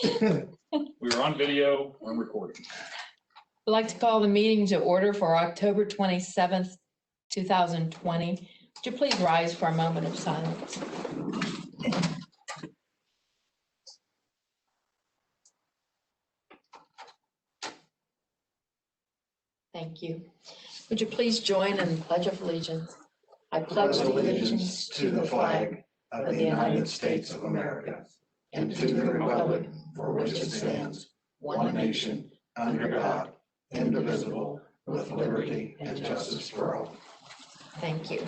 We're on video, on recording. I'd like to call the meeting to order for October 27th, 2020. Would you please rise for a moment of silence? Thank you. Would you please join in the Pledge of Allegiance? I pledge allegiance to the flag of the United States of America and to the republic for which it stands, one nation, under God, indivisible, with liberty and justice for all. Thank you.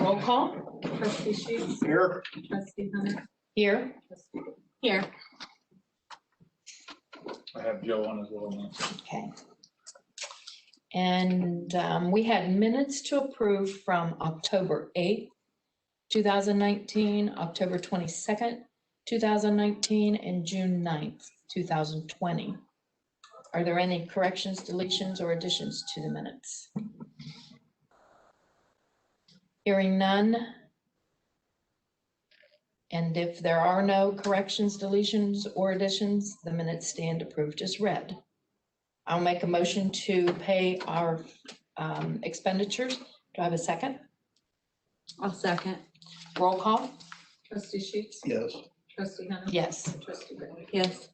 Roll call. Trustee Sheets. Here. Trustee Hunter. Here. Here. I have Joe on as well now. Okay. And we had minutes to approve from October 8th, 2019, October 22nd, 2019, and June 9th, 2020. Are there any corrections, deletions, or additions to the minutes? Hearing none. And if there are no corrections, deletions, or additions, the minutes stand approved as read. I'll make a motion to pay our expenditures. Do I have a second? I'll second. Roll call? Trustee Sheets. Yes. Trustee Hunter. Yes. Trustee Bentley. Yes.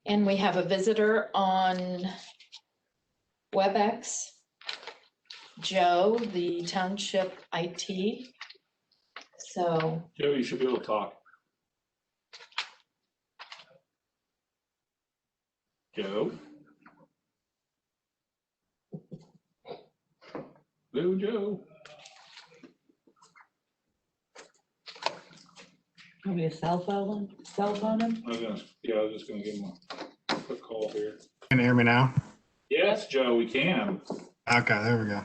And we have a visitor on WebEx, Joe, the Township IT. So, Joe, you should be able to talk. Joe? Hello, Joe. maybe a cell phone him? I was just gonna give him a quick call here. Can you hear me now? Yes, Joe, we can. Okay, there we go.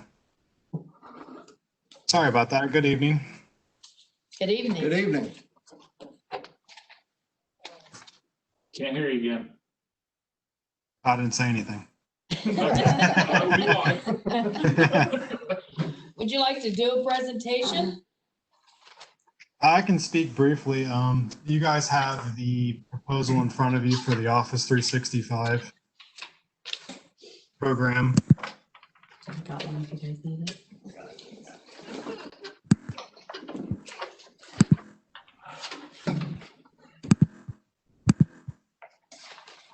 Sorry about that. Good evening. Good evening. Good evening. Can't hear you again. I didn't say anything. Would you like to do a presentation? I can speak briefly. You guys have the proposal in front of you for the Office 365 program. Got one if you guys need it.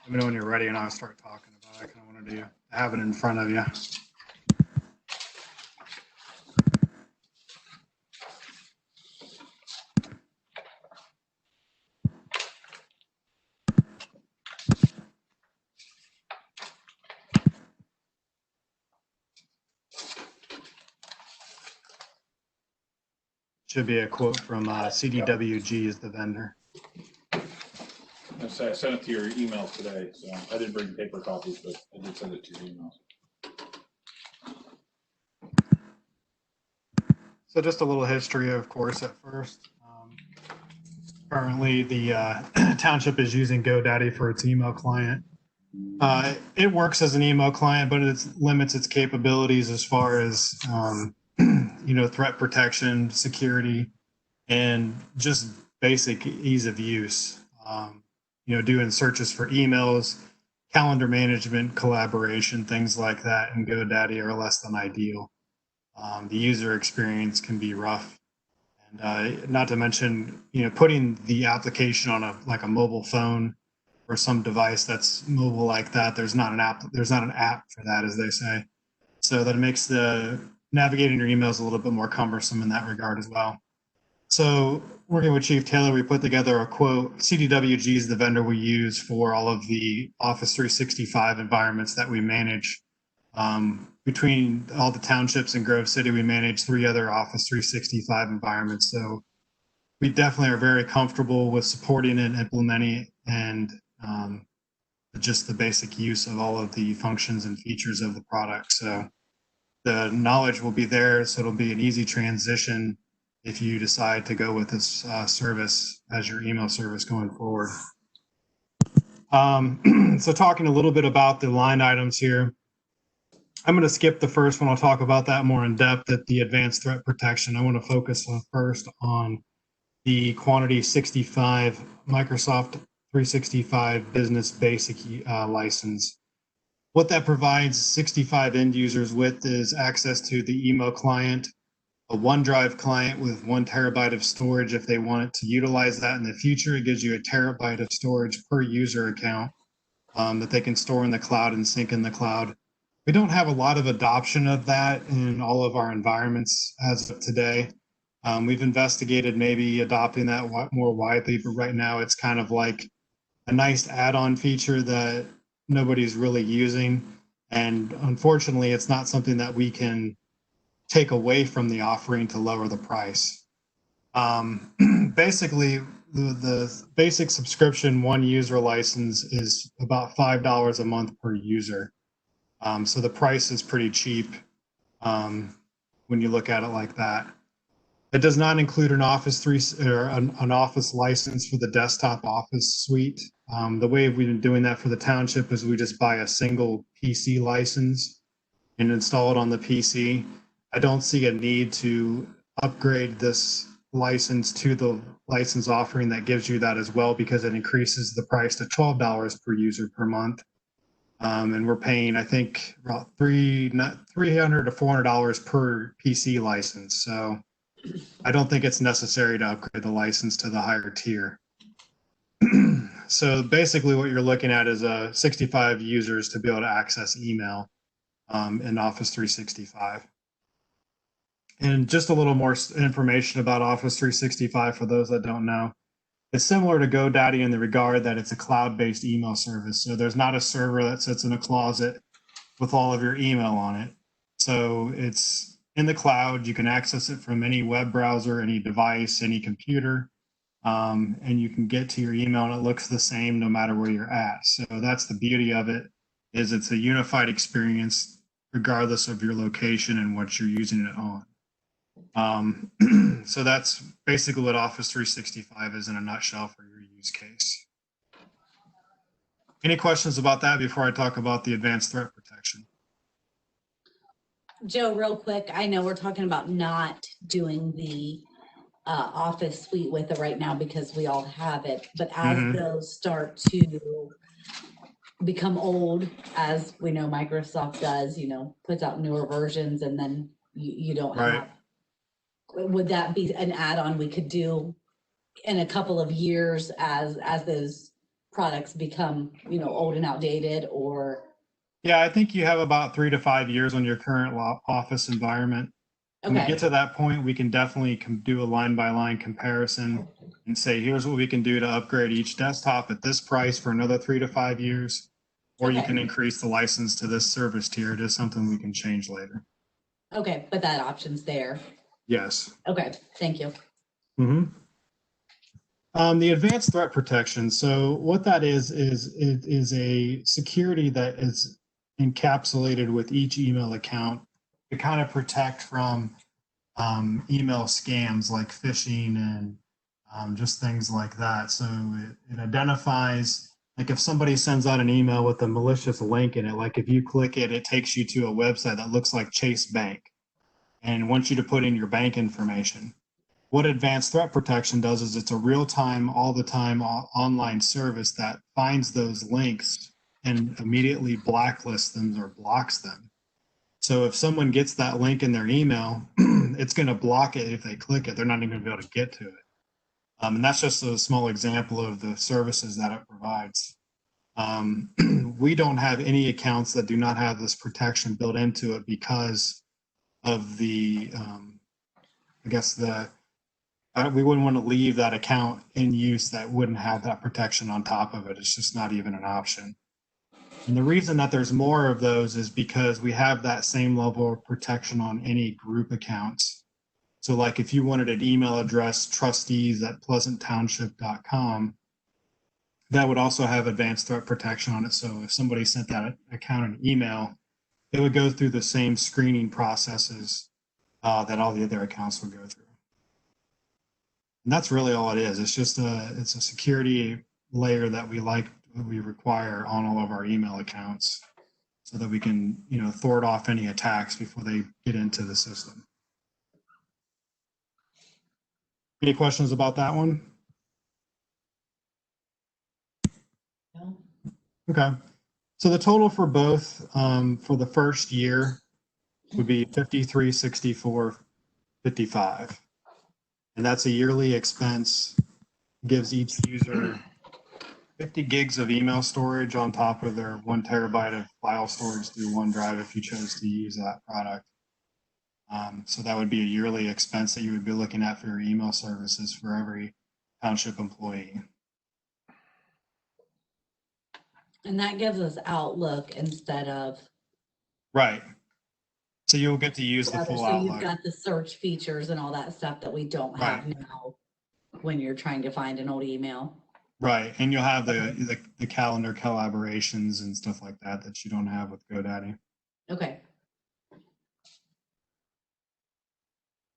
Let me know when you're ready and I'll start talking about it. I kind of want to have it in front of you. Should be a quote from CDWG is the vendor. I sent it to your emails today, so I didn't bring paper copies, but I did send it to your emails. So just a little history, of course, at first. Currently, the township is using GoDaddy for its email client. It works as an email client, but it limits its capabilities as far as threat protection, security, and just basic ease of use. Doing searches for emails, calendar management, collaboration, things like that in GoDaddy are less than ideal. The user experience can be rough, and not to mention, putting the application on a mobile phone or some device that's mobile like that. There's not an app for that, as they say. So that makes the navigating your emails a little bit more cumbersome in that regard as well. So working with Chief Taylor, we put together a quote. CDWG is the vendor we use for all of the Office 365 environments that we manage. Between all the townships in Grove City, we manage 3 other Office 365 environments. So we definitely are very comfortable with supporting and implementing and just the basic use of all of the functions and features of the product. So the knowledge will be there, so it'll be an easy transition if you decide to go with this service as your email service going forward. So talking a little bit about the line items here, I'm going to skip the first one. I'll talk about that more in depth at the advanced threat protection. I want to focus first on the quantity 65 Microsoft 365 Business Basic license. What that provides 65 end users with is access to the email client, a OneDrive client with 1 terabyte of storage if they want to utilize that in the future. It gives you a terabyte of storage per user account that they can store in the cloud and sync in the cloud. We don't have a lot of adoption of that in all of our environments as of today. We've investigated maybe adopting that more widely, but right now it's kind of like a nice add-on feature that nobody's really using. And unfortunately, it's not something that we can take away from the offering to lower the price. Basically, the basic subscription 1 user license is about $5 a month per user. So the price is pretty cheap when you look at it like that. It does not include an Office an Office license for the desktop Office suite. The way we've been doing that for the township is we just buy a single PC license and install it on the PC. I don't see a need to upgrade this license to the license offering that gives you that as well, because it increases the price to $12 per user per month. And we're paying, I think, about $300 to $400 per PC license. So I don't think it's necessary to upgrade the license to the higher tier. So basically what you're looking at is 65 users to be able to access email in Office 365. And just a little more information about Office 365 for those that don't know. It's similar to GoDaddy in the regard that it's a cloud-based email service. So there's not a server that sits in a closet with all of your email on it. So it's in the cloud. You can access it from any web browser, any device, any computer, and you can get to your email and it looks the same no matter where you're at. So that's the beauty of it, is it's a unified experience regardless of your location and what you're using it on. So that's basically what Office 365 is in a nutshell for your use case. Any questions about that before I talk about the advanced threat protection? Joe, real quick, I know we're talking about not doing the Office suite with it right now because we all have it, but as those start to become old, as we know Microsoft does, puts out newer versions and then you don't have, would that be an add-on we could do in a couple of years as those products become, old and outdated? Or yeah, I think you have about 3 to 5 years on your current Office environment. When we get to that point, we can definitely do a line-by-line comparison and say, here's what we can do to upgrade each desktop at this price for another 3 to 5 years, or you can increase the license to this service tier. It is something we can change later. Okay, but that option's there. Yes. Okay, thank you. The advanced threat protection. So what that is it is a security that is encapsulated with each email account to kind of protect from email scams like phishing and just things like that. So it identifies, like if somebody sends out an email with a malicious link in it, like if you click it, it takes you to a website that looks like Chase Bank and wants you to put in your bank information. What advanced threat protection does is it's a real-time, all the time online service that finds those links and immediately blacklists them or blocks them. So if someone gets that link in their email, it's going to block it if they click it. They're not even going to be able to get to it. And that's just a small example of the services that it provides. We don't have any accounts that do not have this protection built into it because of the, I guess we wouldn't want to leave that account in use that wouldn't have that protection on top of it. It's just not even an option. And the reason that there's more of those is because we have that same level of protection on any group accounts. So like if you wanted an email address, trustees@pleasanttownship.com, that would also have advanced threat protection on it. So if somebody sent that account an email, it would go through the same screening processes that all the other accounts would go through. And that's really all it is. It's just it's a security layer that we require on all of our email accounts so that we can, thwart off any attacks before they get into the system. Any questions about that one? Okay. So the total for both, for the first year would be 5364.55. And that's a yearly expense, gives each user 50 gigs of email storage on top of their 1 terabyte of file storage through OneDrive if you chose to use that product. So that would be a yearly expense that you would be looking at for your email services for every township employee. And that gives us Outlook instead of, Right. So you'll get to use the other. full So you've Outlook. got the search features and all that stuff that we don't have now when you're trying to find an old email. Right. And you'll have the calendar collaborations and stuff like that that you don't have with GoDaddy. Okay.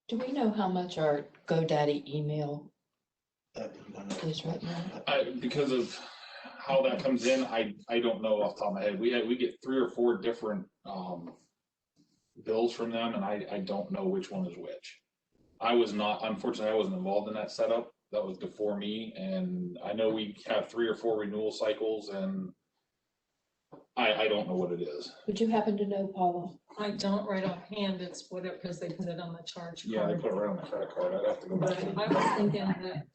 Do we know how much our GoDaddy email is right now? Because of how that comes in, I don't know off the top of my head. We get 3 or 4 different bills from them, and I don't know which one is which. Unfortunately, I wasn't involved in that setup. That was before me, and I know we have 3 or 4 renewal cycles, and I don't know what it is. Would you happen to know, Paula? I don't right offhand, it's whatever, because they put it on the charge card. Yeah, they put it right on the credit card. I'd have to go back. But I was thinking that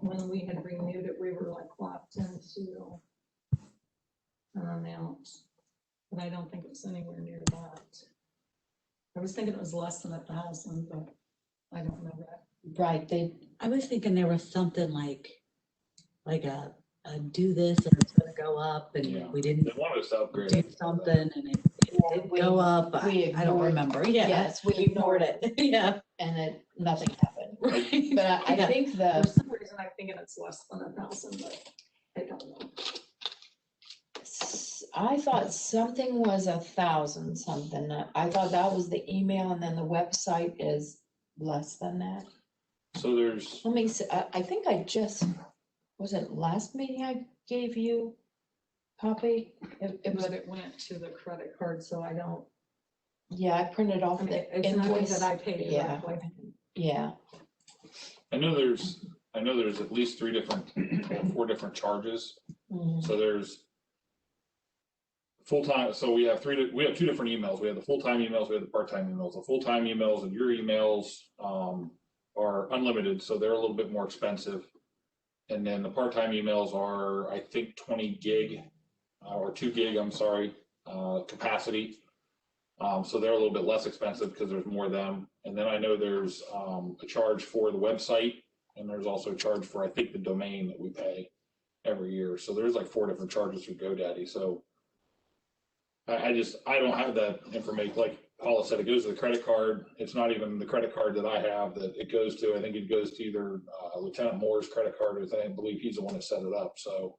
when we had renewed it, we were like locked into an amount, but I don't think it was anywhere near that. I was thinking it was less than 1,000, but I don't know that. Right, I was thinking there was something like a do this and it's gonna go up Yeah. and we didn't They wanted us to upgrade do it. something and it didn't go up. we I don't ignored- remember. Yeah. Yes, we ignored it. Yeah. And nothing happened. Right. But I Yeah. think For some reason, I'm thinking it's less than 1,000, but I don't know. I thought something was 1,000 something. I thought that was the email and then the website is less than that. So there's, Let me see, I think was it last meeting I gave you copy? It was, But it went to the credit card, so I don't, yeah, I printed off I mean, the it's nothing invoice. that I paid Yeah. directly. Yeah, I know there's at least 4 different charges. mhm, So there's full-time, so we have 2 different emails. We have the full-time emails, we have the part-time emails. The full-time emails and your emails are unlimited, so they're a little bit more expensive. And then the part-time emails are, I think, 20 gig or 2 gig, I'm sorry, capacity. So they're a little bit less expensive because there's more of them. And then I know there's a charge for the website, and there's also a charge for, I think, the domain that we pay every year. So there's like 4 different charges for GoDaddy. So I don't have that information. Like Paula said, it goes to the credit card. It's not even the credit card that I have that it goes to. I think it goes to either Lieutenant Moore's credit card, or I believe he's the one that set it up. So,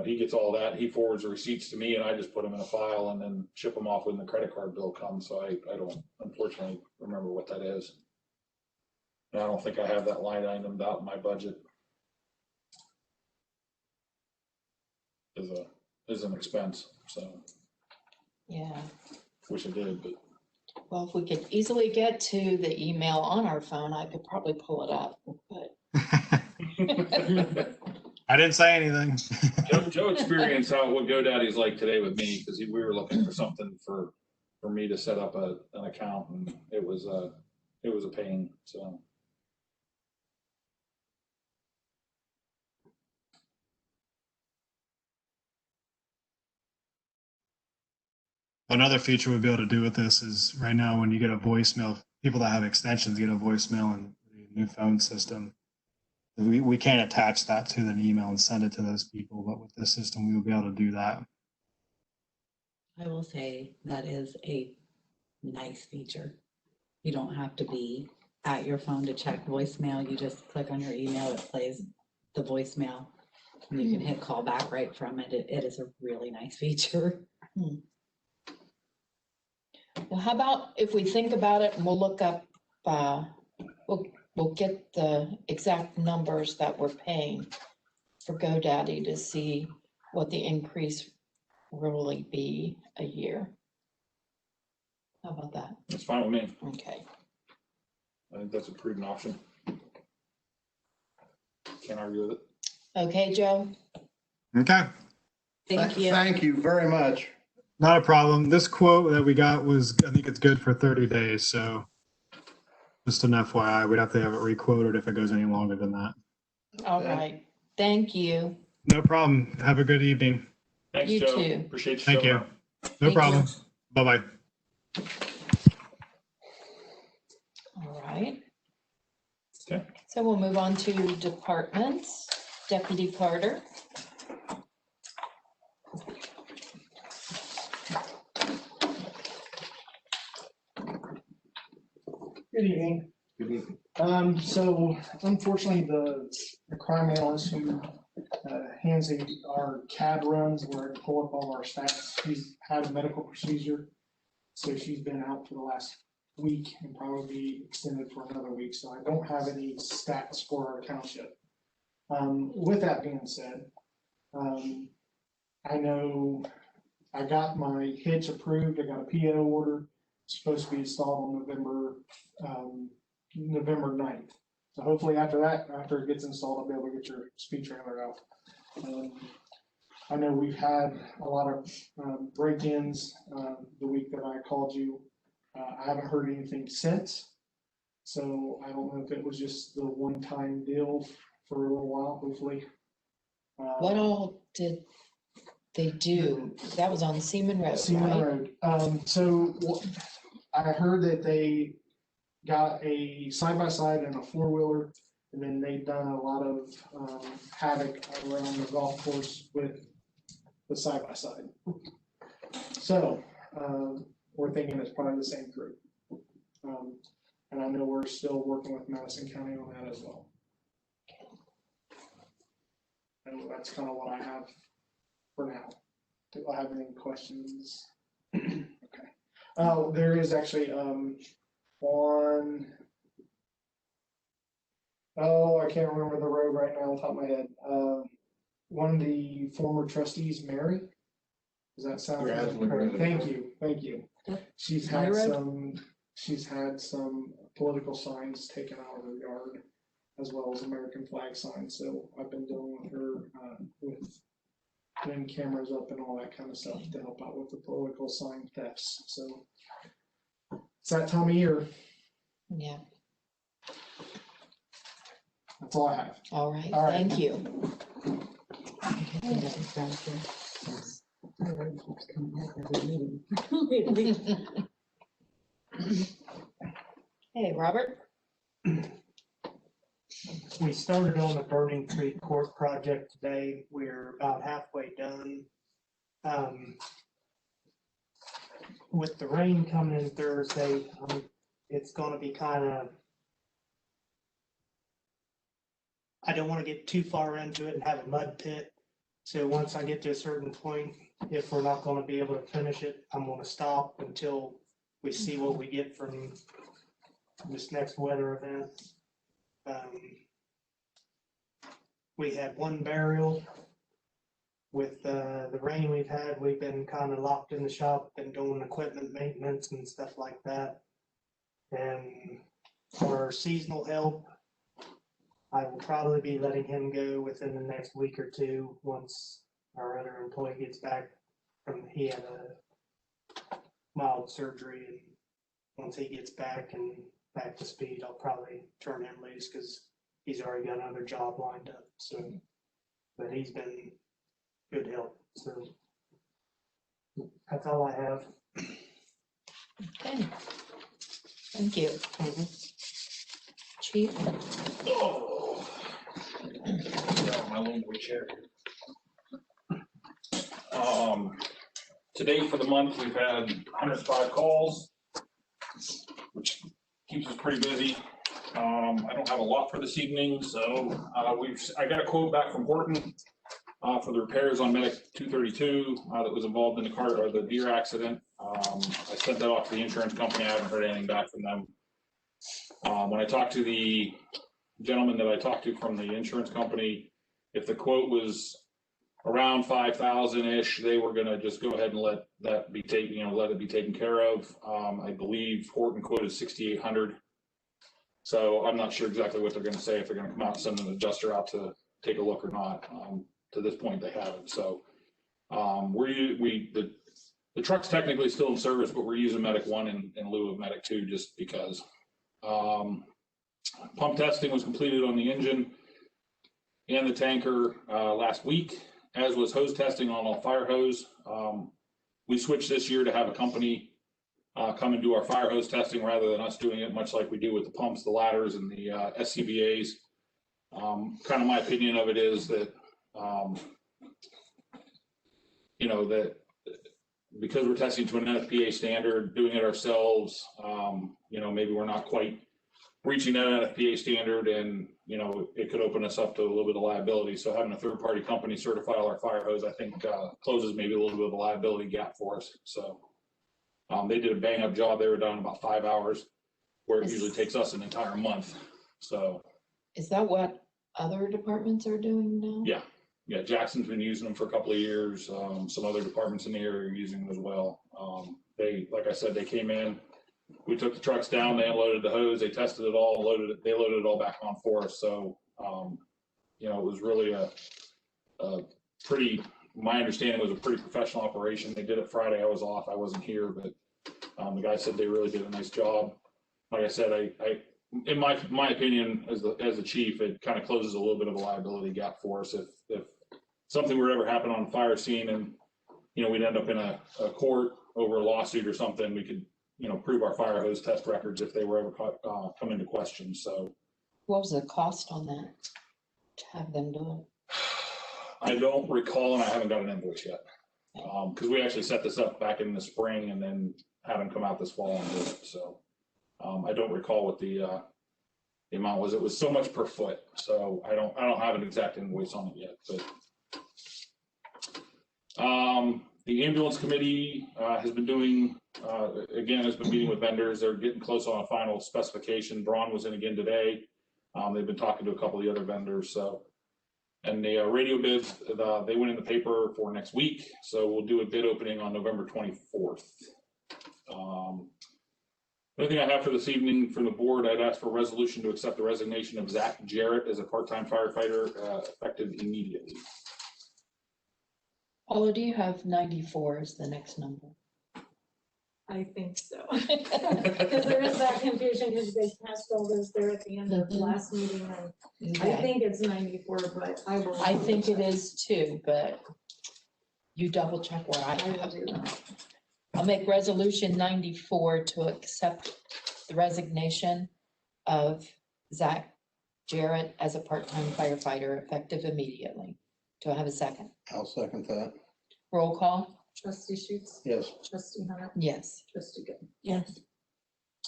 he gets all that. He forwards the receipts to me, and I just put them in a file and then ship them off when the credit card bill comes. So I don't unfortunately remember what that is. And I don't think I have that line item out in my budget as an expense. So yeah. wish I did, but. Well, if we could easily get to the email on our phone, I could probably pull it up, but. I didn't say anything. Joe experienced what GoDaddy's like today with me, because we were looking for something for me to set up an account, and it was a pain. So Another feature we'll be able to do with this is right now when you get a voicemail, people that have extensions get a voicemail in the new phone system. We can't attach that to an email and send it to those people, but with this system, we will be able to do that. I will say that is a nice feature. You don't have to be at your phone to check voicemail. You just click on your email, it plays the voicemail, and you can hit call back right from it. It is a really nice feature. Well, how about if we think about it and we'll look up, we'll get the exact numbers that we're paying for GoDaddy to see what the increase will really be a year. How about that? it's fine with me. Okay. I think that's a prudent option. Can't argue with it. Okay, Joe? Okay, Thank you. Thank you very much. not a problem. This quote that we got was, I think it's good for 30 days. So just an FYI, we'd have to have it requoted if it goes any longer than that. All right. Thank you. No problem. Have a good evening. Thanks, You Joe. too. Appreciate you Thank showing you. up. No Thank problem. you. Bye-bye. All right. Okay. So we'll move on to departments. Deputy Carter. Good evening. So unfortunately, the crime analyst who hands our CAD runs where to pull up all our stats, she's had a medical procedure. So she's been out for the last week and probably be extended for another week. So I don't have any stats for our township. With that being said, I know I got my hitch approved. I got a PO order. It's supposed to be installed on November 9th. So hopefully after that, after it gets installed, I'll be able to get your speed trailer out. I know we've had a lot of break-ins the week that I called you. I haven't heard anything since. So I don't know if it was just the one-time deal for a little while, hopefully. What all did they do? That was on Seaman Road, Seaman right? Road. So I heard that they got a side-by-side and a four-wheeler, and then they've done a lot of havoc around the golf course with the side-by-side. So we're thinking it's probably the same crew. And I know we're still working with Madison County on that as well. And that's kind of what I have for now. Do I have any questions? Okay. There is actually I can't remember the road right now on top of my head. One of the former trustees, Mary. Does that sound correct? Thank you. Yep. She's had some political signs taken out of her yard, as well as American flag signs. So I've been dealing with her with putting cameras up and all that kind of stuff to help out with the political sign thefts. So it's that time of year. Yeah. That's all I have. All right. All right. Thank you. Hey, Robert. We started on the Burning Creek Court project today. We're about halfway done. With the rain coming in Thursday, it's gonna be kind of, I don't want to get too far into it and have a mud pit. So once I get to a certain point, if we're not going to be able to finish it, I'm going to stop until we see what we get from this next weather event. We had one burial. With the rain we've had, we've been kind of locked in the shop and doing equipment maintenance and stuff like that. And for seasonal help, I will probably be letting him go within the next week or two once our other employee gets back from, he had a mild surgery, and once he gets back and back to speed, I'll probably turn him loose because he's already got another job lined up. So, but he's been good help. So that's all I have. Okay. Thank you. Chief. Oh. My little boy chair. Today for the month, we've had 105 calls, which keeps us pretty busy. I don't have a lot for this evening, so I got a quote back from Horton for the repairs on Medic 232 that was involved in the car or the deer accident. I sent that off to the insurance company. I haven't heard anything back from them. When I talked to the gentleman that I talked to from the insurance company, if the quote was around 5,000-ish, they were gonna just go ahead and let that be taken, let it be taken care of. I believe Horton quoted 6,800. So I'm not sure exactly what they're gonna say, if they're gonna come out and send an adjuster out to take a look or not. to this point, they haven't. So the truck's technically still in service, but we're using Medic 1 in lieu of Medic 2 just because. Pump testing was completed on the engine and the tanker last week, as was hose testing on all fire hose. We switched this year to have a company come and do our fire hose testing rather than us doing it, much like we do with the pumps, the ladders, and the SCBAs. Kind of my opinion of it is that, that because we're testing to an NFPA standard, doing it ourselves, maybe we're not quite reaching that NFPA standard, and it could open us up to a little bit of liability. So having a third-party company certify all our fire hose, I think, closes maybe a little bit of a liability gap for us. So they did a bang-up job. They were done in about 5 hours, where it usually takes us an entire month. So is that what other departments are doing now? Yeah, Jackson's been using them for a couple of years. Some other departments in the area are using them as well. Like I said, they came in. We took the trucks down, they unloaded the hose, they tested it all, they loaded it all back on for us. So, it was really a pretty, my understanding was a pretty professional operation. They did it Friday. I was off. I wasn't here, but the guy said they really did a nice job. Like I said, in my opinion, as the chief, it kind of closes a little bit of a liability gap for us. If something were to ever happen on a fire scene and, we'd end up in a court over a lawsuit or something, we could, prove our fire hose test records if they were ever come into question. So What was the cost on that to have them do it? I don't recall, and I haven't got an invoice yet. Because we actually set this up back in the spring and then had them come out this fall and do it. So I don't recall what the amount was. It was so much per foot. So I don't have an exact invoice on it yet. But the ambulance committee has been doing, has been meeting with vendors. They're getting close on a final specification. Braun was in again today. They've been talking to a couple of the other vendors. So, and the radio bids, they went in the paper for next week. So we'll do a bid opening on November 24th. The only thing I have for this evening from the board, I'd ask for a resolution to accept the resignation of Zach Jarrett as a part-time firefighter, effective immediately. Paula, do you have 94 as the next number? I think so. Because there is that confusion because they passed all those there at the end of the last meeting. And I think it's 94, but I think it is too, but you double check where I will have do it. that. I'll make resolution 94 to accept the resignation of Zach Jarrett as a part-time firefighter effective immediately. Do I have a second? I'll second that. Roll call? Trustee Sheets? Yes. Trustee Hunter? Yes. Trustee Good? Yes.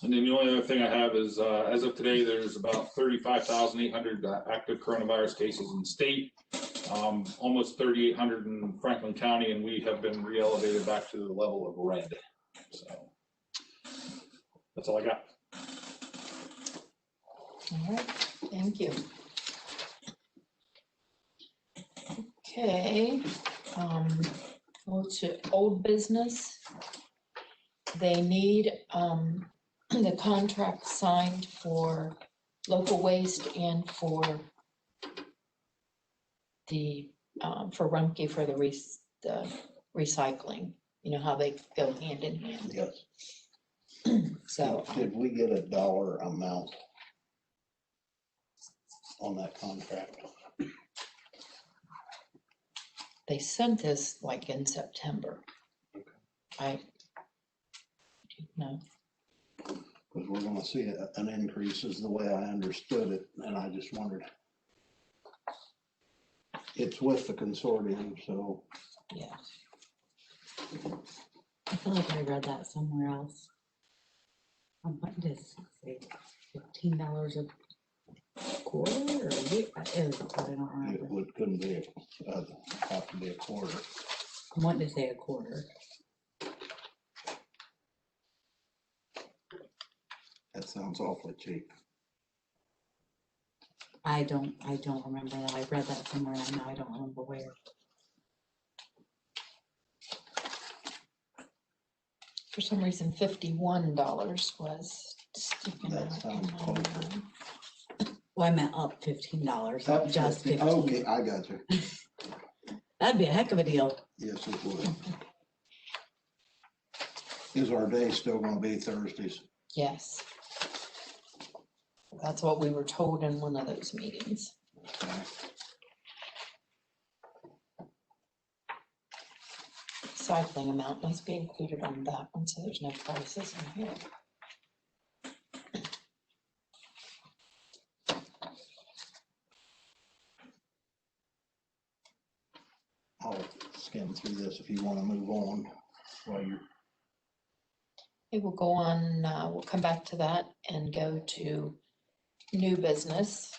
And then the only other thing I have is, as of today, there's about 35,800 active coronavirus cases in the state, almost 3,800 in Franklin County, and we have been re-elevated back to the level of red. So that's all I got. All right, thank you. Okay, go to old business. They need the contract signed for local waste and for the for Rumpke for the recycling. You know how they go hand in hand. Yes. So Did we get a dollar amount on that contract? they sent this like in September. I no. Because we're gonna see an increase is the way I understood it, and I just wondered. It's with the consortium, so. Yeah. I feel like I read that somewhere else. What did it say? $15 a quarter or a week? I don't remember. It couldn't be, have to be a quarter. I want to say a quarter. That sounds awfully cheap. I don't remember that. I read that somewhere and now I don't remember where. For some reason, $51 was sticking That out. sounds close. Well, I meant up $15, not just 15. Okay, I got you. That'd be a heck of a deal. Yes, it would. Is our day still gonna be Thursdays? Yes. That's what we were told in one of those meetings. Cycling amount must be included on that one, so there's no prices in here. I'll skim through this if you wanna move on while you're. Okay, we'll go on, we'll come back to that and go to new business.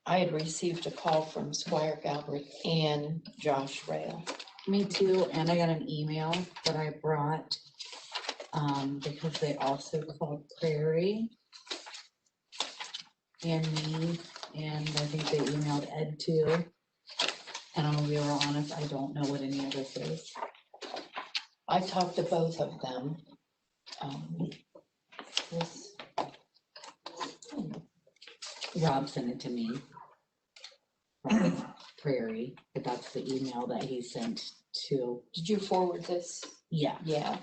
I had received a call from Squire Galbraith and Josh Rail. Me too, and I got an email that I brought, because they also called Prairie and me, and I think they emailed Ed too. And I'm gonna be real honest, I don't know what any of this is. I talked to both of them. This- Rob sent it to me. From Prairie, but that's the email that he sent to, Did you forward this? yeah, Yeah,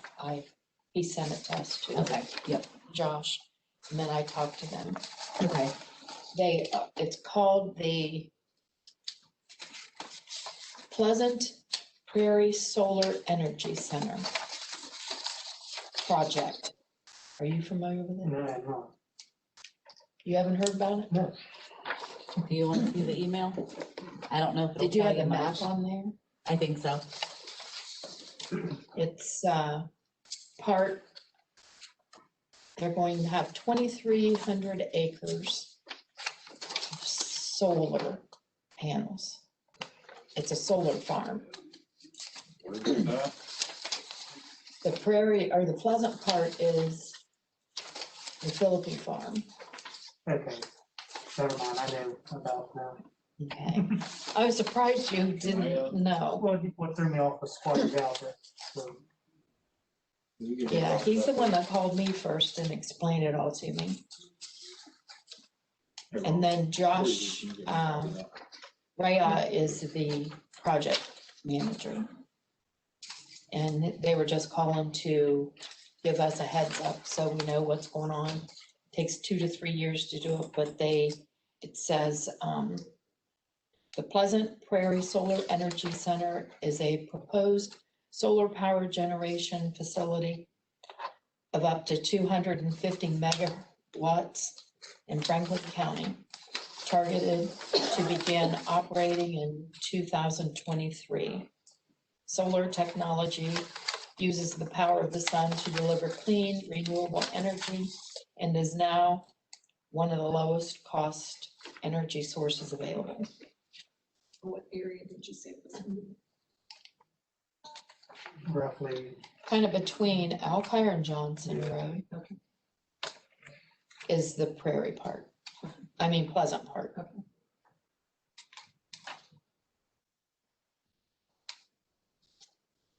he sent it to us too. okay, yep, Josh, and then I talked to them. okay. It's called the Pleasant Prairie Solar Energy Center project. Are you familiar with it? No, I'm not. You haven't heard about it? No. Do you want to see the email? I don't know if it'll Did you tell have the map much. on there? I think so. It's they're going to have 2,300 acres of solar panels. It's a solar farm. Where is that? The Prairie, or the Pleasant part is the Philippine farm. Okay, never mind, I know about now. Okay. I was surprised you didn't know. Well, what threw me off was Squire Galbraith, so. Yeah, he's the one that called me first and explained it all to me. And then Josh, Raya is the project manager. And they were just calling to give us a heads up so we know what's going on. Takes 2 to 3 years to do it, but it says, the Pleasant Prairie Solar Energy Center is a proposed solar power generation facility of up to 250 megawatts in Franklin County, targeted to begin operating in 2023. Solar technology uses the power of the sun to deliver clean, renewable energy and is now one of the lowest cost energy sources available. What area did you say it was in? Roughly, Kind of between Alkire and Johnson Road Okay. is the Prairie part. I mean Pleasant part.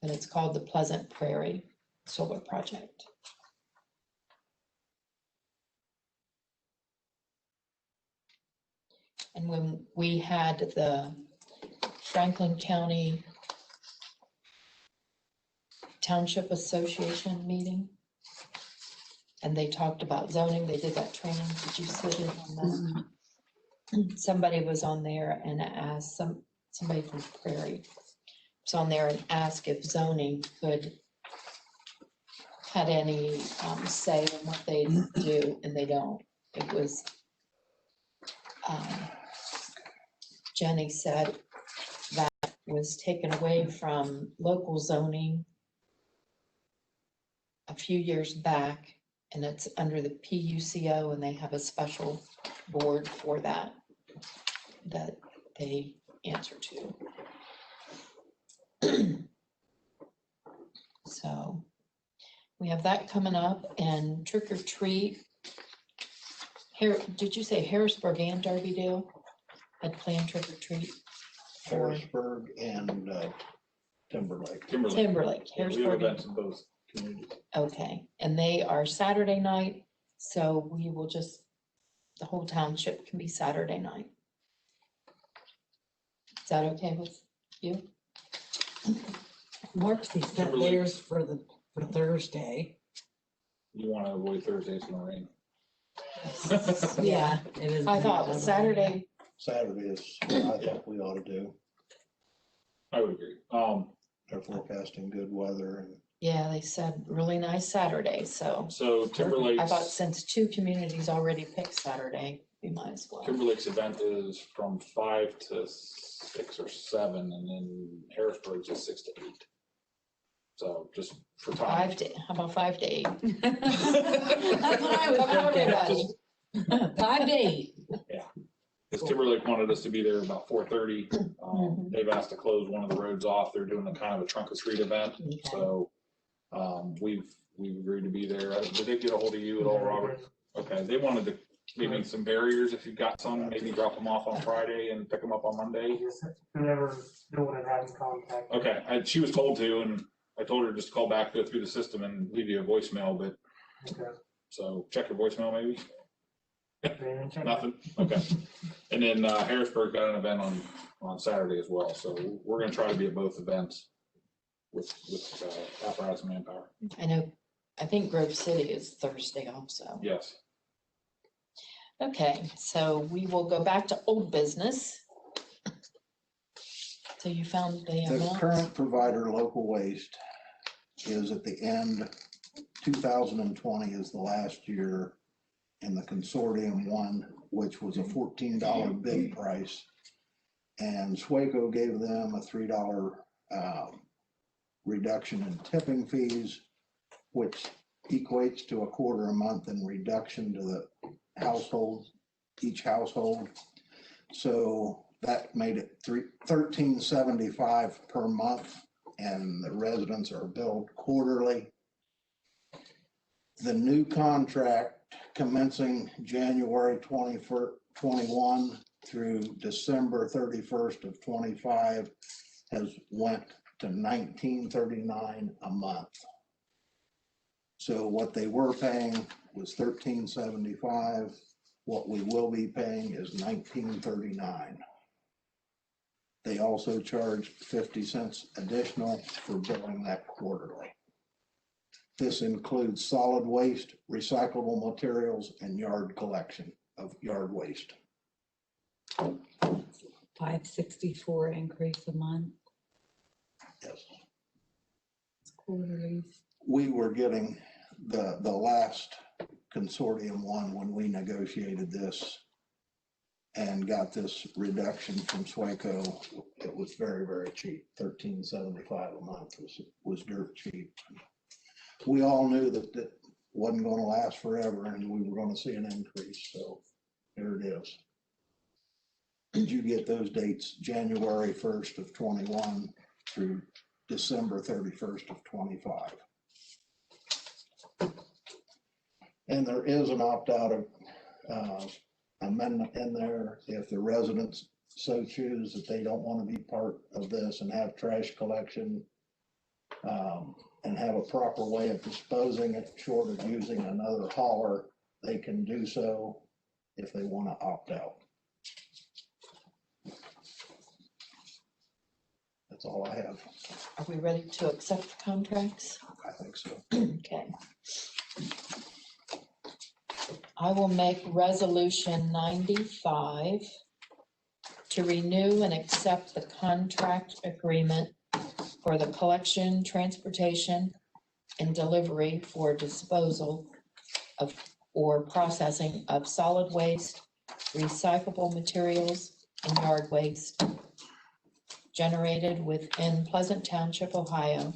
And it's called the Pleasant Prairie Solar Project. And when we had the Franklin County Township Association meeting, and they talked about zoning, they did that training, did you sit in on that? Somebody was on there and asked, somebody from Prairie was on there and asked if zoning had any say in what they do, and they don't. It was, Jenny said that was taken away from local zoning a few years back, and it's under the PUCO, and they have a special board for that they answer to. So we have that coming up, and trick or treat. Here, did you say Harrisburg and Darbydale had planned trick or treat? For Harrisburg and Timberlake. Timberlake, Yeah, we have Harrisburg. events in both communities. Okay, and they are Saturday night, so we will just, the whole township can be Saturday night. Is that okay with you? Marcy set Kimberly. theirs for Thursday. You want to avoid Thursdays in the rain. Yeah, it is. I thought Saturday, Saturday is what I think we ought to do. I would agree. They're forecasting good weather and yeah, they said really nice Saturday, so So Timberlake's. I thought since two communities already picked Saturday, we might as well. Timberlake's event is from 5 to 6 or 7, and then Harrisburg's is 6 to 8. So just for time. How about 5 to 8? That's what I was Come on, thinking. everybody. 5 to 8. Because Timberlake wanted us to be there about 4:30. Mhm. They've asked to close one of the roads off. They're doing a kind of a trunk or treat event. Okay. So we've agreed to be there. Did they get a hold of you at all, Robert? Okay, they wanted to maybe some barriers, if you've got some, maybe drop them off on Friday and pick them up on Monday. Whenever no one had had contact. Okay, she was told to, and I told her just to call back, go through the system and leave you a voicemail, but, Okay. so check your voicemail maybe. Man, check it. Nothing, okay. And then Harrisburg got an event on Saturday as well, so we're gonna try to be at both events with apparatus and manpower. I know, I think Grove City is Thursday also. Yes. Okay, so we will go back to old business. So you found the the amount? current provider, local waste, is at the end, 2020 is the last year in the consortium one, which was a $14 bid price. And Swaco gave them a $3 reduction in tipping fees, which equates to a quarter a month in reduction to the household, each household. So that made it $13.75 per month, and the residents are billed quarterly. The new contract commencing January 21 through December 31st of 25 has went to $19.39 a month. So what they were paying was $13.75. What we will be paying is $19.39. They also charge 50 cents additional for billing that quarterly. This includes solid waste, recyclable materials, and yard collection of yard waste. $564 increase a month. Yes. Quarterly. We were getting the last consortium one when we negotiated this and got this reduction from Swaco. It was very, very cheap. $13.75 a month was dirt cheap. We all knew that that wasn't going to last forever and we were going to see an increase. So there it is. Did you get those dates? January 1st of 21 through December 31st of 25. And there is an opt-out of amendment in there if the residents so choose that they don't want to be part of this and have trash collection and have a proper way of disposing it short of using another hauler, they can do so if they want to opt out. That's all I have. Are we ready to accept the contracts? I think so. Okay. I will make resolution 95 to renew and accept the contract agreement for the collection, transportation, and delivery for disposal of or processing of solid waste, recyclable materials, and yard waste generated within Pleasant Township, Ohio,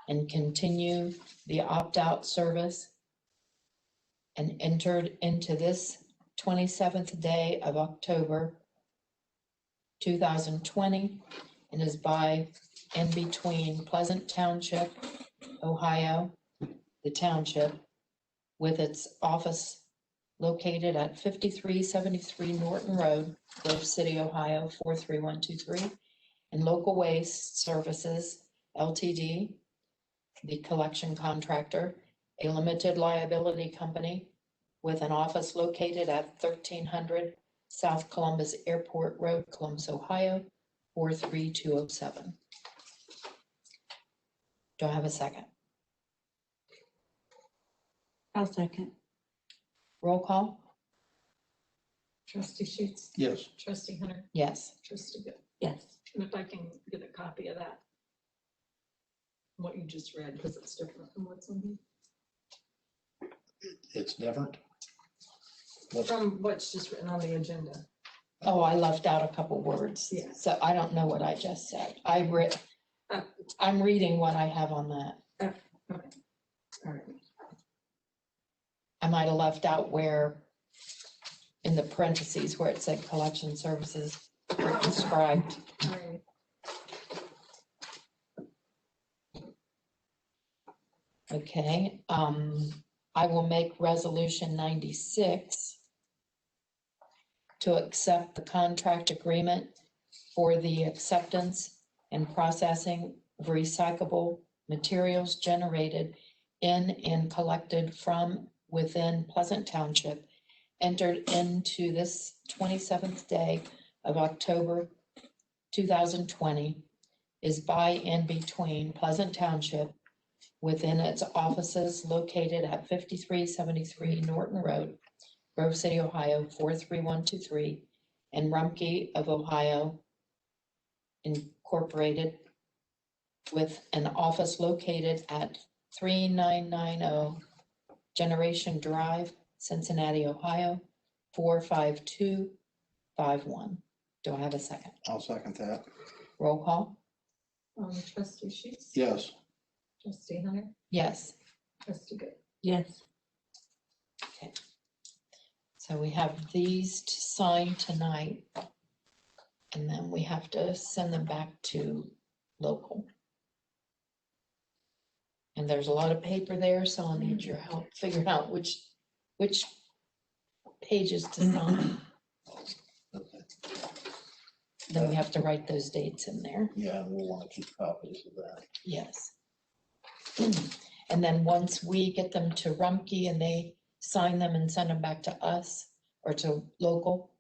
and continue the opt-out service and entered into this 27th day of October 2020 and is by and between Pleasant Township, Ohio, the township, with its office located at 5373 Norton Road, Grove City, Ohio, 43123, and Local Waste Services LTD, the collection contractor, a limited liability company with an office located at 1300 South Columbus Airport Road, Columbus, Ohio, 43207. Do I have a second? I'll second. Roll call? Trustee Sheets, Yes. trustee Hunter, Yes. trustee Good. Yes. And if I can get a copy of that, what you just read, because it's different from what's in here. It's different. What's- From what's just written on the agenda. Oh, I left out a couple words. Yeah. So I don't know what I just said. I'm reading what I have on that. Okay. All right. I might have left out where, in the parentheses where it said collection services were described. All right. Okay, I will make resolution 96 to accept the contract agreement for the acceptance and processing of recyclable materials generated in and collected from within Pleasant Township, entered into this 27th day of October 2020, is by and between Pleasant Township within its offices located at 5373 Norton Road, Grove City, Ohio, 43123, and Rumpke of Ohio Incorporated, with an office located at 3990 Generation Drive, Cincinnati, Ohio, 45251. Do I have a second? I'll second that. Roll call? Trustee Sheets. Yes. Trustee Hunter, Yes. trustee Good. Yes. So we have these to sign tonight. And then we have to send them back to local. And there's a lot of paper there, so I'll need your help figuring out which pages to sign. Okay. Then we have to write those dates in there. Yeah, we'll want to keep copies of that. Yes. And then once we get them to Rumpke and they sign them and send them back to us or to local,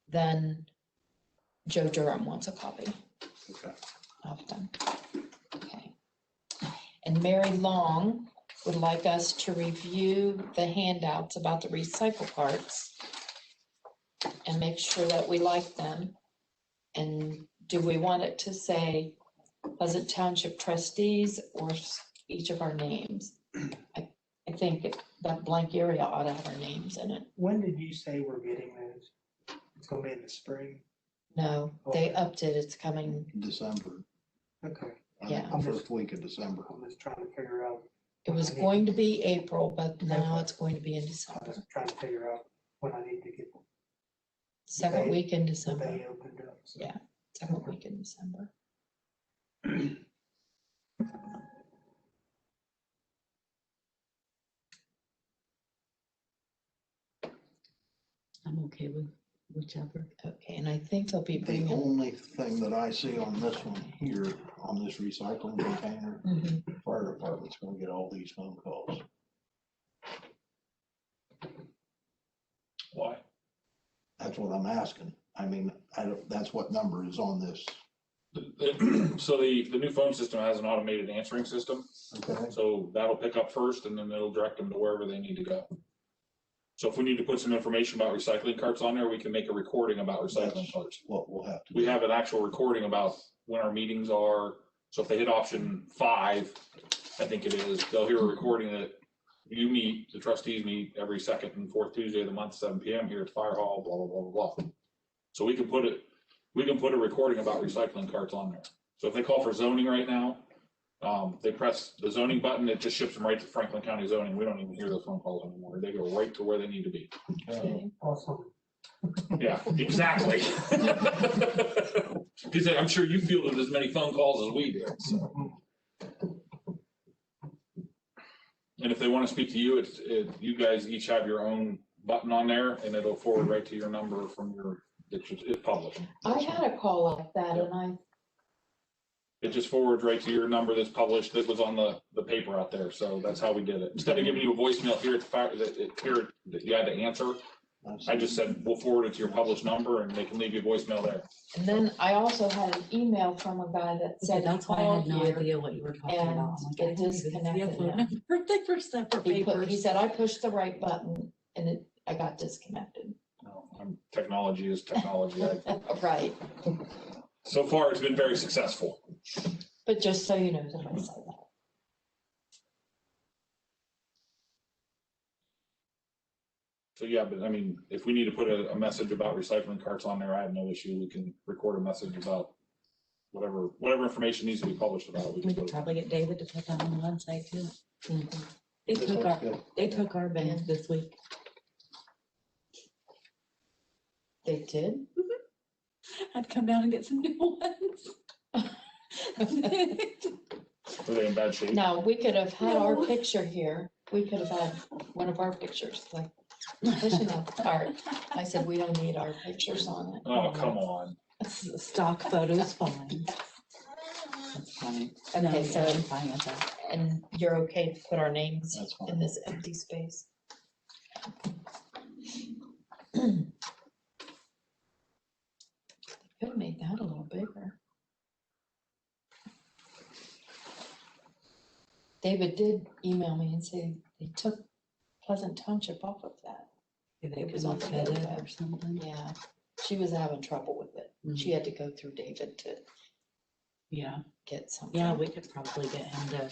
then Joe Durham wants a copy Okay. of them. Okay. And Mary Long would like us to review the handouts about the recycle carts and make sure that we like them. And do we want it to say Pleasant Township Trustees or each of our names? I think that blank area ought to have our names in it. When did you say we're getting those? It's gonna be in the spring? No, they upped it. It's coming. December. Okay. Yeah. The first week of December. I'm just trying to figure out, It was going to be April, but now it's going to be in I'm December. just trying to figure out when I need to get Second They- week in the December. bay opened up. So. Yeah. Second week in December. I'm okay with whichever. Okay, and I think they'll be The bringing. only thing that I see on this one here, on this recycling container, Mhm. fire department's gonna get all these phone calls. Why? That's what I'm asking. I mean, I don't, that's what number is on this. So the new phone system has an automated answering system, Okay. so that'll pick up first and then it'll direct them to wherever they need to go. So if we need to put some information about recycling carts on there, we can make a recording about recycling That's carts. what we'll have to do. We have an actual recording about when our meetings are, so if they hit option 5, I think it is, they'll hear a recording that you meet, the trustees meet every second and fourth Tuesday of the month, 7 PM here at Fire Hall, blah, blah, blah, blah, blah. So we can put a recording about recycling carts on there. So if they call for zoning right now, they press the zoning button, it just ships them right to Franklin County zoning. We don't even hear those phone calls anymore. They go right to where they need to be. Okay. Awesome. Yeah, exactly. Because I'm sure you fielded as many phone calls as we did, so. And if they want to speak to you, you guys each have your own button on there and it'll forward right to your number from it's published. I had a call like that and It just forwards right to your number that's published, that was on the paper out there, so that's how we did it. Instead of giving you a voicemail here at the fire, that you had to answer, I just said, we'll forward it to your published number and they can leave you a voicemail there. And then I also had an email from a guy that Okay, said he that's why I had called no here. idea what you were talking and about. I'm like, it I didn't even see a disconnected phone him. number. They were separate He papers. said, I pushed the right button and I got disconnected. No, technology is technology. Right, So far, it's been very successful. but just so you know, somebody said that. So yeah, but I mean, if we need to put a message about recycling carts on there, I have no issue. We can record a message about whatever information needs to be published about it. We We can could put it. probably get David to put that on the website too. Mhm. They This took looks our, good. they took our band this week. They did? I'd come down and get some new ones. Are they in bad shape? Now, we could have had our No. picture here. We could have had one of our pictures, like pushing out the cart. I said, we don't need our pictures on it. Oh, come on. Stock photos fine. That's funny. No, Okay, so- I'm fine with that. And you're okay to put our names That's fine. in this empty space? Could have made that a little bigger. David did email me and say they took Pleasant Township off of that. They It was could on look the at it web. or something. Yeah, she was having trouble with it. She had to go through David to Yeah, get something. yeah, we could probably get him to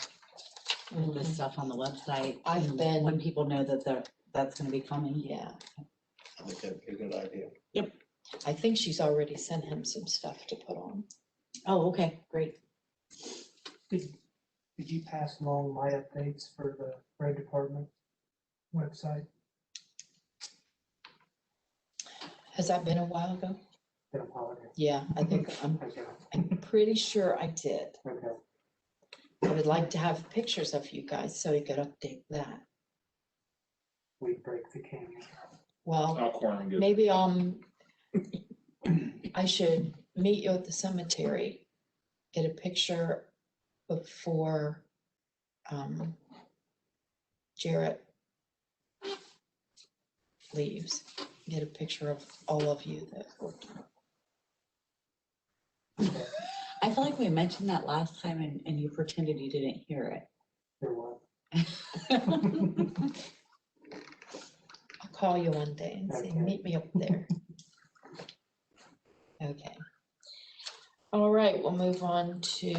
put this Mhm. stuff on the website. I've and been- When people know that that's gonna be coming. Yeah, I think that'd be a good idea. I think she's already sent him some stuff to put on. Oh, okay, great. Did you pass along my updates for the road department website? Has that been a while ago? Been a holiday. Yeah, I think Okay, I'm pretty sure I did. okay. I would like to have pictures of you guys so you could update that. We break the camera. Well, I'll corner and get. maybe I should meet you at the cemetery, get a picture before Jarrett leaves, get a picture of all of you that worked. I feel like we mentioned that last time and you pretended you didn't hear it. There was. I'll call you one day and say, Okay. meet me up there. Okay. All right, we'll move on to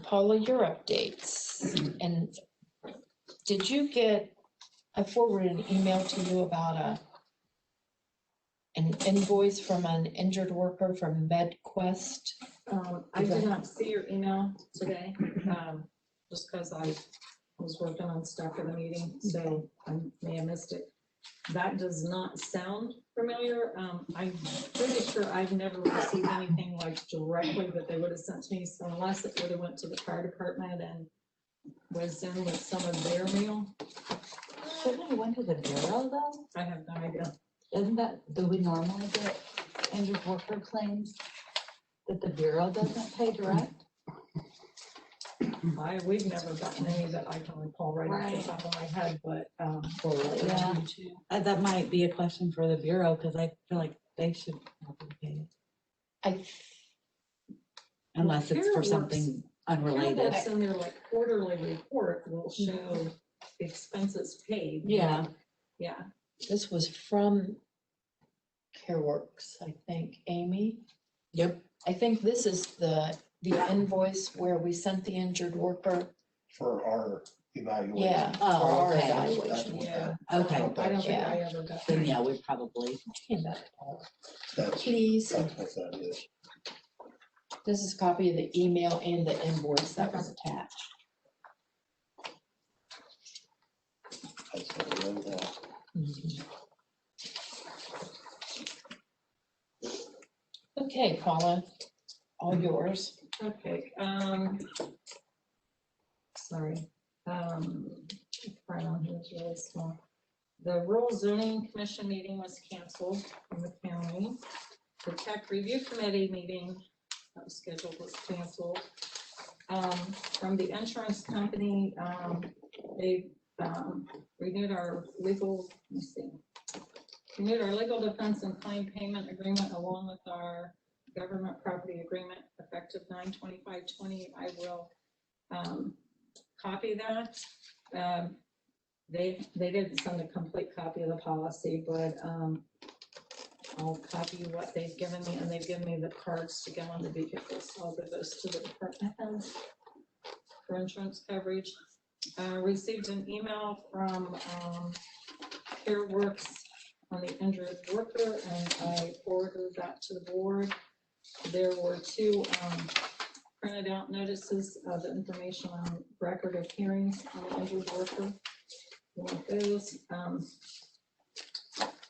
Paula, your updates. And did you get, I forwarded an email to you about an invoice from an injured worker from MedQuest? I did not see your email today, just because I was working on stuff for the meeting, so I may have missed it. That does not sound familiar. I'm pretty sure I've never received anything like directly that they would have sent to me, so unless it would have went to the fire department and was in with some of their mail. Shouldn't it went to the bureau though? I have no idea. Isn't that, do we normally get injured worker claims that the bureau doesn't pay direct? We've never gotten any that I can recall right off the top of my head, but, Yeah, that might be a question for the bureau, because I feel like they should probably pay it, unless it's for something unrelated. That's in their like quarterly report will show expenses paid. Yeah. Yeah, This was from CareWorks, I think, Amy. Yep. I think this is the invoice where we sent the injured worker. For our evaluation. Yeah, for Oh, our okay. That's evaluation. what yeah. Okay, I don't think Yeah. I ever got. then yeah, we probably, Hand that to Paula. That's, Please, that's what that is. this is a copy of the email and the invoice that was attached. I said, read that. Okay, Paula, all yours. Okay, sorry, right on here, it's really small. The rural zoning commission meeting was canceled in the county. The tech review committee meeting that was scheduled was canceled. From the insurance company, They renewed our legal, let's see, renewed our legal defense and claim payment agreement along with our government property agreement effective 9/25/20. I will copy that. They didn't send a complete copy of the policy, but I'll copy what they've given me, and they've given me the cards to go on the vehicles, so I'll give those to the department heads for insurance coverage. Received an email from CareWorks on the injured worker, and I forwarded that to the board. There were two printed out notices of the information on record of hearings on the injured worker. One of those.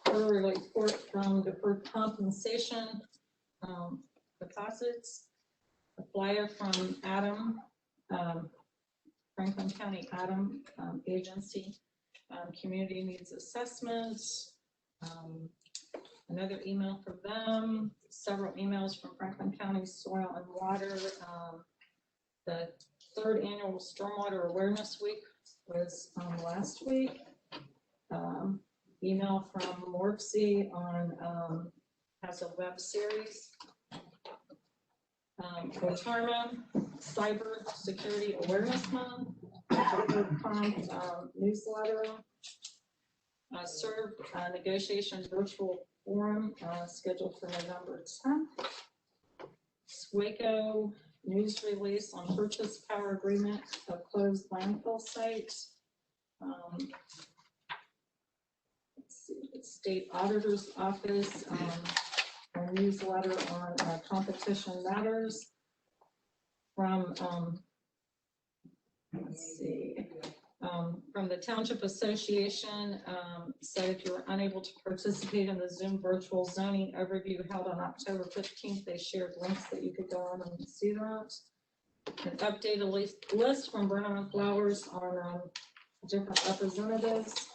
Quarterly report from deferred compensation deposits. A flyer from Adam, Franklin County Adam Agency, Community Needs Assessment. Another email from them, several emails from Franklin County Soil and Water. The third annual Stormwater Awareness Week was last week. Email from Morpsey on has a web series. Otarma Cyber Security Awareness Month, newsletter, serve negotiation virtual forum scheduled for November 10th. SWACO news release on purchase power agreement of closed landfill site. Let's see, the State Auditor's Office, a newsletter on competition matters from, let's see, from the Township Association, said if you were unable to participate in the Zoom virtual zoning overview held on October 15th, they shared links that you could go on and see that. An updated list from Burnham and Flowers on different representatives.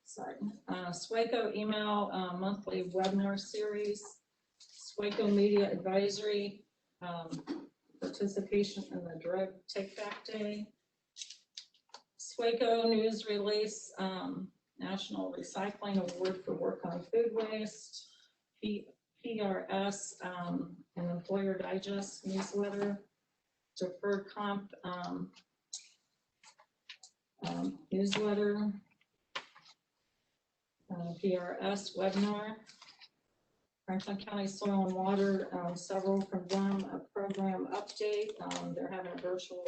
Sorry. SWACO email monthly webinar series, SWACO Media Advisory, participation in the Drug Take Back Day, SWACO news release, National Recycling Award for work on food waste, PRS, an Employer Digest newsletter, deferred comp newsletter, PRS webinar, Franklin County Soil and Water, several from them, a program update. They're having a virtual,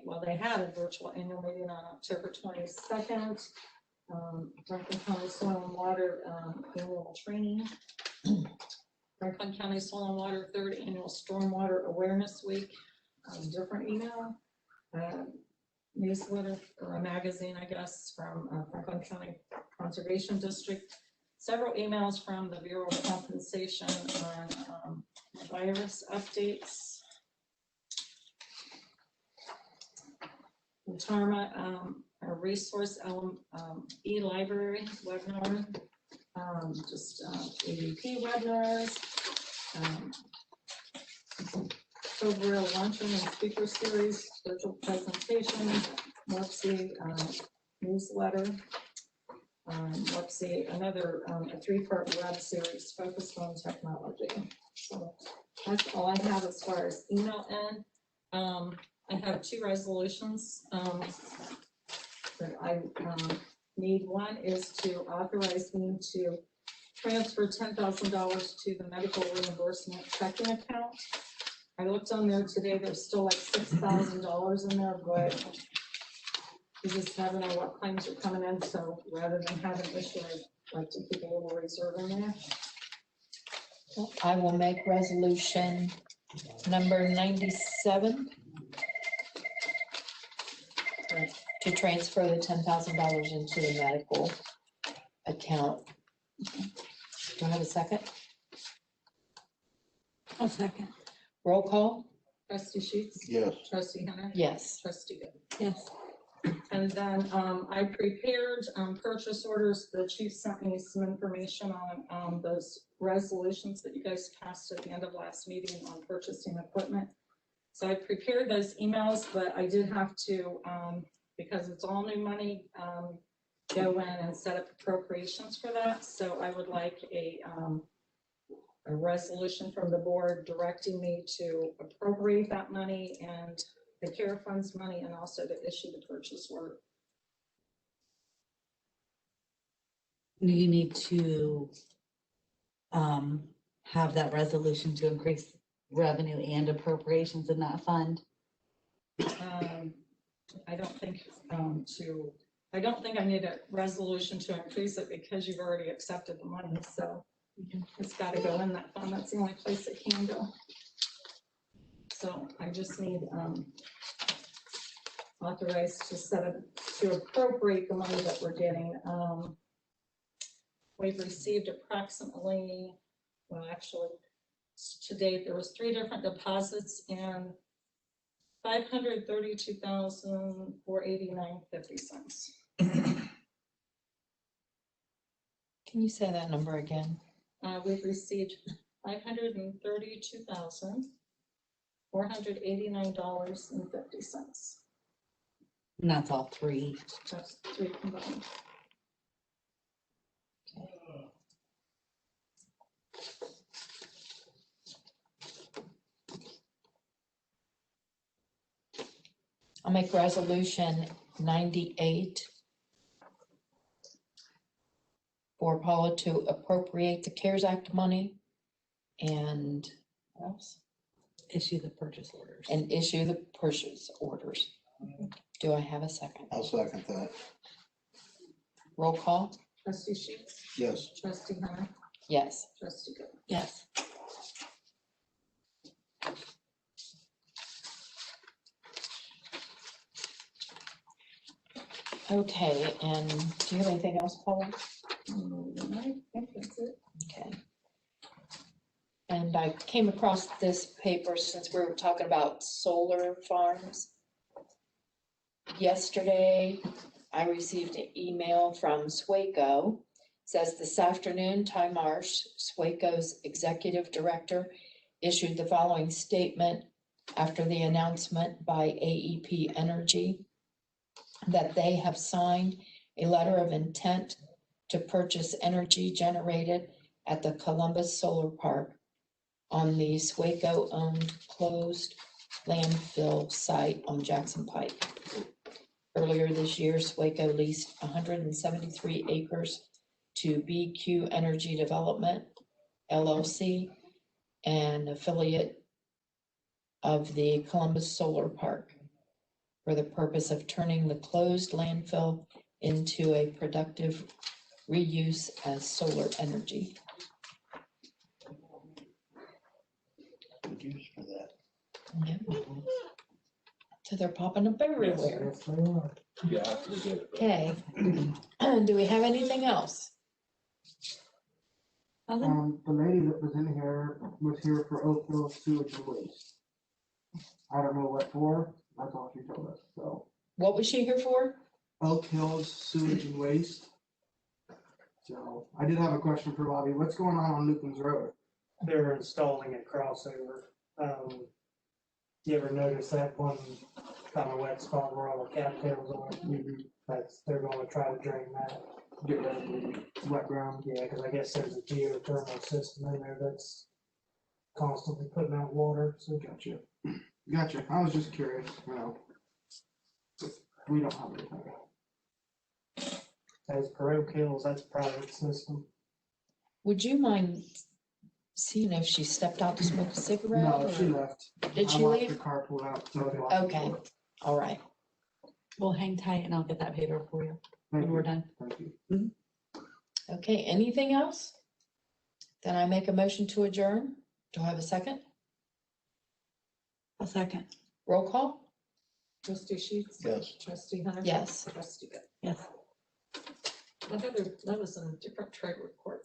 well, they had a virtual annual meeting on October 22nd. Franklin County Soil and Water annual training. Franklin County Soil and Water third annual Stormwater Awareness Week, different email. Newsletter or a magazine, I guess, from Franklin County Conservation District. Several emails from the Bureau of Compensation on virus updates. Tarma, a resource e-library webinar, just ADP webinars, Cobra luncheon and speaker series, virtual presentation, Morpsey newsletter, Morpsey another a 3-part web series focused on technology. So that's all I have as far as email end. I have 2 resolutions that I need. One is to authorize me to transfer $10,000 to the medical reimbursement checking account. I looked on there today, there's still like $6,000 in there, but you just never know what claims are coming in, so rather than have an issue, I'd like to keep a little reserve in there. I will make resolution number 97 to transfer the $10,000 into the medical account. Do I have a second? I'll second. Roll call? Trustee Sheets? Yes. Trustee Hunter? Yes. Trustee Good. Yes. And then, I prepared, purchase orders. The chief sent me some information on, those resolutions that you guys passed at the end of last meeting on purchasing equipment. So I prepared those emails, but I did have to, because it's all new money, go in and set up appropriations for that. So I would like a resolution from the board directing me to appropriate that money and the care funds money, and also to issue the purchase order. You need to have that resolution to increase revenue and appropriations in that fund. I don't think I don't think I need a resolution to increase it because you've already accepted the money, so it's gotta go in that fund. That's the only place it can go. So I just need authorized to appropriate the money that we're getting. We've received approximately, well, actually, to date, there was 3 different deposits and $532,489.50. Can you say that number again? We've received $532,489.50. And that's all three. That's 3 combined. I'll make resolution 98 for Paula to appropriate the CARES Act money and what else? Issue the purchase orders. And issue the purchase orders. Do I have a second? I'll second that. Roll call? Trustee Sheets? Yes. Trustee Hunter? Yes. Trustee Good. Yes. Okay, and do you have anything else, Paula? I think that's it. Okay. And I came across this paper since we were talking about solar farms. Yesterday, I received an email from SWACO. It says this afternoon, Ty Marsh, SWACO's executive director, issued the following statement after the announcement by AEP Energy that they have signed a letter of intent to purchase energy generated at the Columbus Solar Park on the SWACO-owned closed landfill site on Jackson Pike. Earlier this year, SWACO leased 173 acres to BQ Energy Development, LLC, an affiliate of the Columbus Solar Park, for the purpose of turning the closed landfill into a productive reuse as solar energy. Good use for that. Yeah. So they're popping up everywhere. Yeah. we get it. Okay. Do we have anything else? Nothing? The lady that was in here was here for Oak Hill sewage and waste. I don't know what for, that's all she told us, so. What was she here for? Oak Hills sewage and waste. So, I did have a question for Bobby, what's going on Lupin's Road? They're installing a crossover. You ever notice that one kind of wet spot where all the cattails are? They're gonna try to drain that. Get rid of the wet ground. Yeah, because I guess there's a geothermal system in there that's constantly putting out water, so. Gotcha, I was just curious, you know. We don't have anything. As per Oak Hills, that's a private system. Would you mind seeing if she stepped out to smoke a cigarette? No, or- she left. Did she I watched leave? the car pull out. so I watched Okay, it. all right. We'll hang tight and I'll get that paper for you Thank when we're you. done. Thank you. Okay, anything else? Then I make a motion to adjourn. Do I have a second? A second. Roll call? Trustee Sheets? Yes. Trustee Hunter? Yes. Trustee Good. Yes. That was a different trade report.